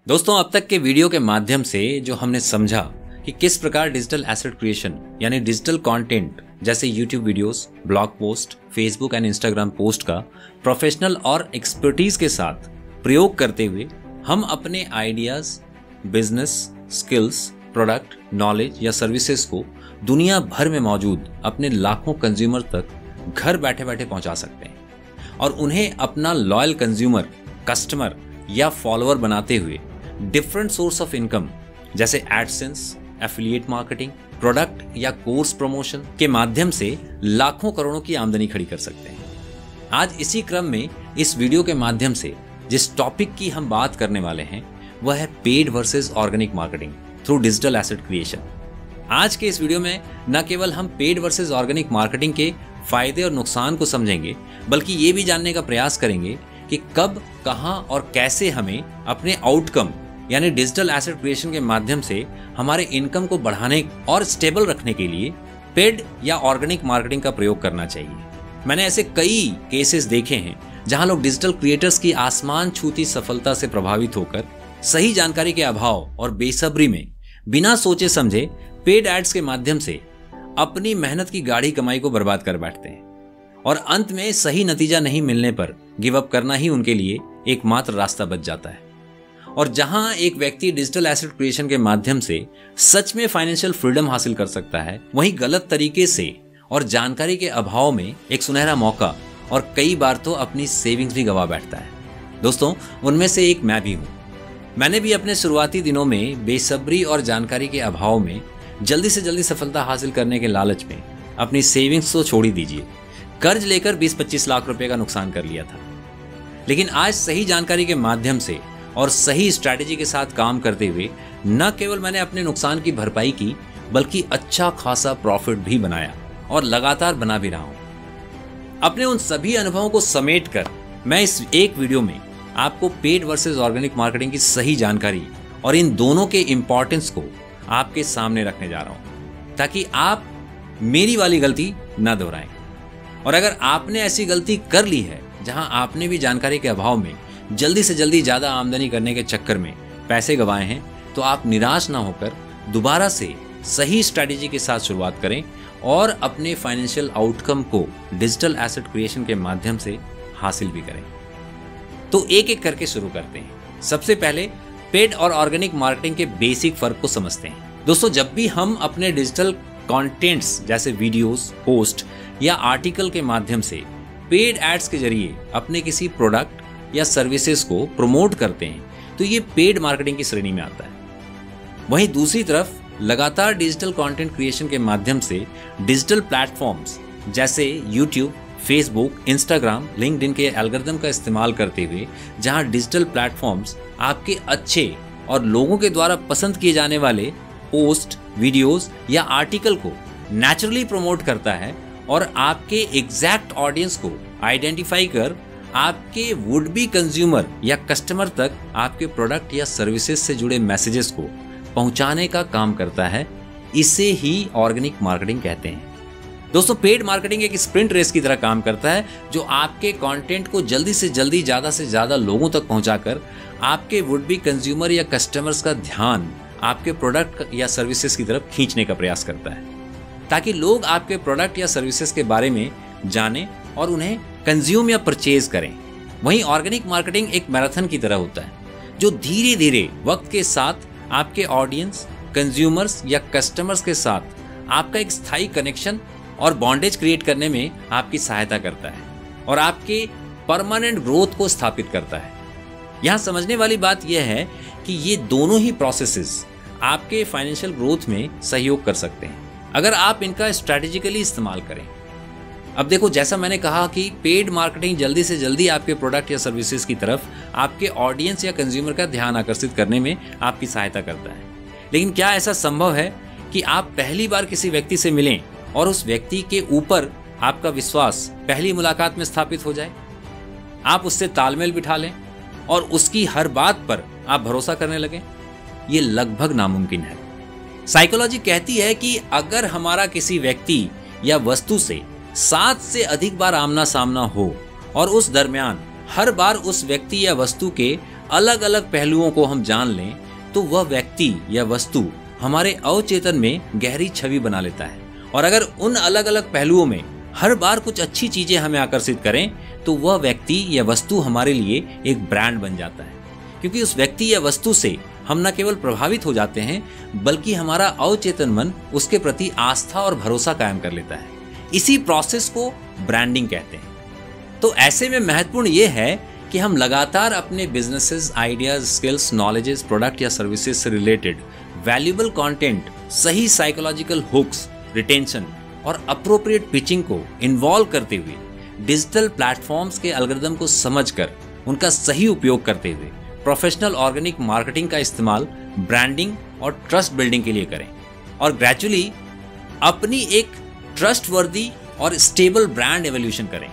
दोस्तों, अब तक के वीडियो के माध्यम से जो हमने समझा कि किस प्रकार डिजिटल एसेट क्रिएशन यानी डिजिटल कंटेंट जैसे YouTube videos, blog post, Facebook and Instagram post का प्रोफेशनल और एक्सपर्टीज के साथ प्रयोग करते हुए हम अपने ideas, business, skills, product, knowledge या सर्विसेज को दुनिया भर में मौजूद अपने लाखों कंज्यूमर तक घर बैठे बैठे पहुंचा सकते हैं और उन्हें अपना लॉयल कंज्यूमर, कस्टमर या फॉलोअर बनाते हुए डिफरेंट सोर्स ऑफ इनकम जैसे एडसेंस, एफिलिएट मार्केटिंग, प्रोडक्ट या कोर्स प्रमोशन के माध्यम से लाखों करोड़ों की आमदनी खड़ी कर सकते हैं। आज इसी क्रम में इस वीडियो के माध्यम से जिस टॉपिक की हम बात करने वाले हैं वह है paid versus organic marketing through digital asset creation. आज के इस वीडियो में न केवल हम पेड वर्सेस ऑर्गेनिक मार्केटिंग के फायदे और नुकसान को समझेंगे, बल्कि ये भी जानने का प्रयास करेंगे कि कब, कहां और कैसे हमें अपने आउटकम यानी डिजिटल एसेट क्रिएशन के माध्यम से हमारे इनकम को बढ़ाने और स्टेबल रखने के लिए पेड या ऑर्गेनिक मार्केटिंग का प्रयोग करना चाहिए। मैंने ऐसे कई केसेस देखे हैं जहां लोग डिजिटल क्रिएटर्स की आसमान छूती सफलता से प्रभावित होकर सही जानकारी के अभाव और बेसब्री में बिना सोचे समझे पेड एड्स के माध्यम से अपनी मेहनत की गाढ़ी कमाई को बर्बाद कर बैठते हैं और अंत में सही नतीजा नहीं मिलने पर गिव अप करना ही उनके लिए एकमात्र रास्ता बच जाता है। और जहां एक व्यक्ति डिजिटल एसेट क्रिएशन के माध्यम से सच में फाइनेंशियल फ्रीडम हासिल कर सकता है, वहीं गलत तरीके से और जानकारी के अभाव में एक सुनहरा मौका और कई बार तो अपनी सेविंग्स भी गंवा बैठता है। दोस्तों, उनमें से एक मैं भी हूं। मैंने भी अपने शुरुआती दिनों में बेसब्री और जानकारी के अभाव में जल्दी से जल्दी सफलता हासिल करने के लालच में अपनी सेविंग्स तो छोड़ ही दीजिए, कर्ज लेकर 20-25 लाख रुपए का नुकसान कर लिया था। लेकिन आज सही जानकारी के माध्यम से और सही स्ट्रैटेजी के साथ काम करते हुए न केवल मैंने अपने नुकसान की भरपाई की, बल्कि अच्छा खासा प्रॉफिट भी बनाया और लगातार बना भी रहा हूं। अपने उन सभी अनुभवों को समेट कर मैं इस एक वीडियो में आपको पेड वर्सेस ऑर्गेनिक मार्केटिंग की सही जानकारी और इन दोनों के इंपॉर्टेंस को आपके सामने रखने जा रहा हूं, ताकि आप मेरी वाली गलती न दोहराएं। और अगर आपने ऐसी गलती कर ली है जहां आपने भी जानकारी के अभाव में जल्दी से जल्दी ज्यादा आमदनी करने के चक्कर में पैसे गंवाए हैं, तो आप निराश ना होकर दोबारा से सही स्ट्रैटेजी के साथ शुरुआत करें और अपने फाइनेंशियल आउटकम को डिजिटल एसेट क्रिएशन के माध्यम से हासिल भी करें। तो एक एक करके शुरू करते हैं। सबसे पहले पेड और ऑर्गेनिक मार्केटिंग के बेसिक फर्क को समझते हैं। दोस्तों, जब भी हम अपने डिजिटल कंटेंट्स जैसे वीडियोस, पोस्ट या आर्टिकल के माध्यम से पेड एड्स के जरिए अपने किसी प्रोडक्ट या सर्विसेज को प्रमोट करते हैं, तो ये पेड मार्केटिंग की श्रेणी में आता है। वहीं दूसरी तरफ लगातार डिजिटल कंटेंट क्रिएशन के माध्यम से डिजिटल प्लेटफॉर्म्स जैसे यूट्यूब, फेसबुक, इंस्टाग्राम, लिंक्डइन के एल्गोरिथम का इस्तेमाल करते हुए जहां डिजिटल प्लेटफॉर्म्स आपके अच्छे और लोगों के द्वारा पसंद किए जाने वाले पोस्ट, वीडियोस या आर्टिकल को नेचुरली प्रमोट करता है और आपके एग्जैक्ट ऑडियंस को आइडेंटिफाई कर आपके वुड बी कंज्यूमर या कस्टमर तक आपके प्रोडक्ट या सर्विसेज से जुड़े मैसेजेस को पहुंचाने का काम करता है, इसे ही ऑर्गेनिक मार्केटिंग कहते हैं। दोस्तों, पेड मार्केटिंग एक स्प्रिंट रेस की तरह काम करता है जो आपके कंटेंट को जल्दी से जल्दी ज्यादा से ज्यादा लोगों तक पहुंचाकर आपके वुड बी कंज्यूमर या कस्टमर्स का ध्यान आपके प्रोडक्ट या सर्विसेज की तरफ खींचने का प्रयास करता है, ताकि लोग आपके प्रोडक्ट या सर्विसेज के बारे में जानें और उन्हें कंज्यूम या परचेज करें। वहीं ऑर्गेनिक मार्केटिंग एक मैराथन की तरह होता है जो धीरे धीरे वक्त के साथ आपके ऑडियंस, कंज्यूमर्स या कस्टमर्स के साथ आपका एक स्थायी कनेक्शन और बॉन्डेज क्रिएट करने में आपकी सहायता करता है और आपके परमानेंट ग्रोथ को स्थापित करता है। यहाँ समझने वाली बात यह है कि ये दोनों ही प्रोसेसेस आपके फाइनेंशियल ग्रोथ में सहयोग कर सकते हैं अगर आप इनका स्ट्रैटेजिकली इस्तेमाल करें। अब देखो, जैसा मैंने कहा कि पेड मार्केटिंग जल्दी से जल्दी आपके प्रोडक्ट या सर्विसेज की तरफ आपके ऑडियंस या कंज्यूमर का ध्यान आकर्षित करने में आपकी सहायता करता है। लेकिन क्या ऐसा संभव है कि आप पहली बार किसी व्यक्ति से मिलें और उस व्यक्ति के ऊपर आपका विश्वास पहली मुलाकात में स्थापित हो जाए, आप उससे तालमेल बिठा लें और उसकी हर बात पर आप भरोसा करने लगें? ये लगभग नामुमकिन है। साइकोलॉजी कहती है कि अगर हमारा किसी व्यक्ति या वस्तु से 7 से अधिक बार आमना सामना हो और उस दरमियान हर बार उस व्यक्ति या वस्तु के अलग अलग पहलुओं को हम जान लें तो वह व्यक्ति या वस्तु हमारे अवचेतन में गहरी छवि बना लेता है। और अगर उन अलग अलग पहलुओं में हर बार कुछ अच्छी चीजें हमें आकर्षित करें तो वह व्यक्ति या वस्तु हमारे लिए एक ब्रांड बन जाता है, क्योंकि उस व्यक्ति या वस्तु से हम न केवल प्रभावित हो जाते हैं बल्कि हमारा अवचेतन मन उसके प्रति आस्था और भरोसा कायम कर लेता है। इसी प्रोसेस को ब्रांडिंग कहते हैं। तो ऐसे में महत्वपूर्ण यह है कि हम लगातार अपने businesses, ideas, skills, knowledges, product या सर्विसेज से रिलेटेड वैल्यूएबल कंटेंट, सही साइकोलॉजिकल हुक्स, रिटेंशन और अप्रोप्रिएट पिचिंग को इन्वॉल्व करते हुए डिजिटल प्लेटफॉर्म्स के एल्गोरिदम को समझकर उनका सही उपयोग करते हुए प्रोफेशनल ऑर्गेनिक मार्केटिंग का इस्तेमाल ब्रांडिंग और ट्रस्ट बिल्डिंग के लिए करें और ग्रेजुअली अपनी एक ट्रस्टवर्दी और स्टेबल ब्रांड एवोल्यूशन करें।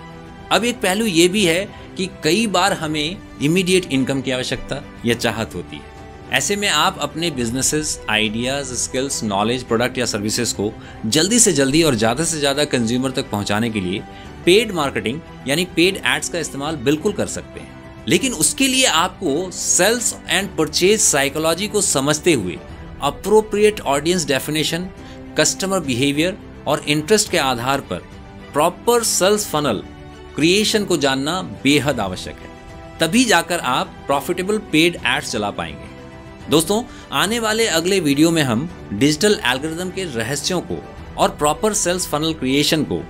अब एक पहलू ये भी है कि कई बार हमें इमीडिएट इनकम की आवश्यकता या चाहत होती है। ऐसे में आप अपने businesses, ideas, skills, knowledge, product या सर्विसेज को जल्दी से जल्दी और ज़्यादा से ज़्यादा कंज्यूमर तक पहुंचाने के लिए पेड मार्केटिंग यानी पेड एड्स का इस्तेमाल बिल्कुल कर सकते हैं। लेकिन उसके लिए आपको सेल्स एंड परचेज साइकोलॉजी को समझते हुए appropriate audience definition, customer behaviour और इंटरेस्ट के आधार पर प्रॉपर सेल्स फनल क्रिएशन को जानना बेहद आवश्यक है। तभी जाकर आप प्रॉफिटेबल पेड एड्स चला पाएंगे। दोस्तों, आने वाले अगले वीडियो में हम डिजिटल एल्गोरिदम के रहस्यों को और प्रॉपर सेल्स फनल क्रिएशन को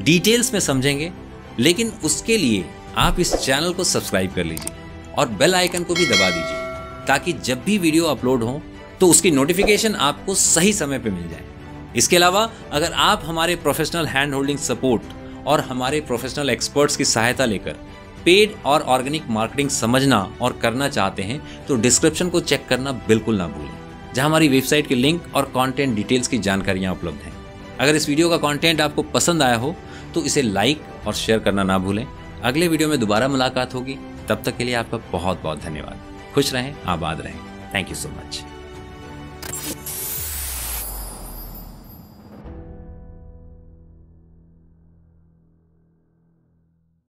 डिटेल्स में समझेंगे। लेकिन उसके लिए आप इस चैनल को सब्सक्राइब कर लीजिए और बेल आइकन को भी दबा दीजिए ताकि जब भी वीडियो अपलोड हो तो उसकी नोटिफिकेशन आपको सही समय पर मिल जाए। इसके अलावा अगर आप हमारे प्रोफेशनल हैंड होल्डिंग सपोर्ट और हमारे प्रोफेशनल एक्सपर्ट्स की सहायता लेकर पेड और ऑर्गेनिक मार्केटिंग समझना और करना चाहते हैं तो डिस्क्रिप्शन को चेक करना बिल्कुल ना भूलें, जहां हमारी वेबसाइट के लिंक और कंटेंट डिटेल्स की जानकारियां उपलब्ध हैं। अगर इस वीडियो का कंटेंट आपको पसंद आया हो तो इसे लाइक और शेयर करना ना भूलें। अगले वीडियो में दोबारा मुलाकात होगी। तब तक के लिए आपका बहुत बहुत धन्यवाद। खुश रहें, आबाद रहें। Thank you so much.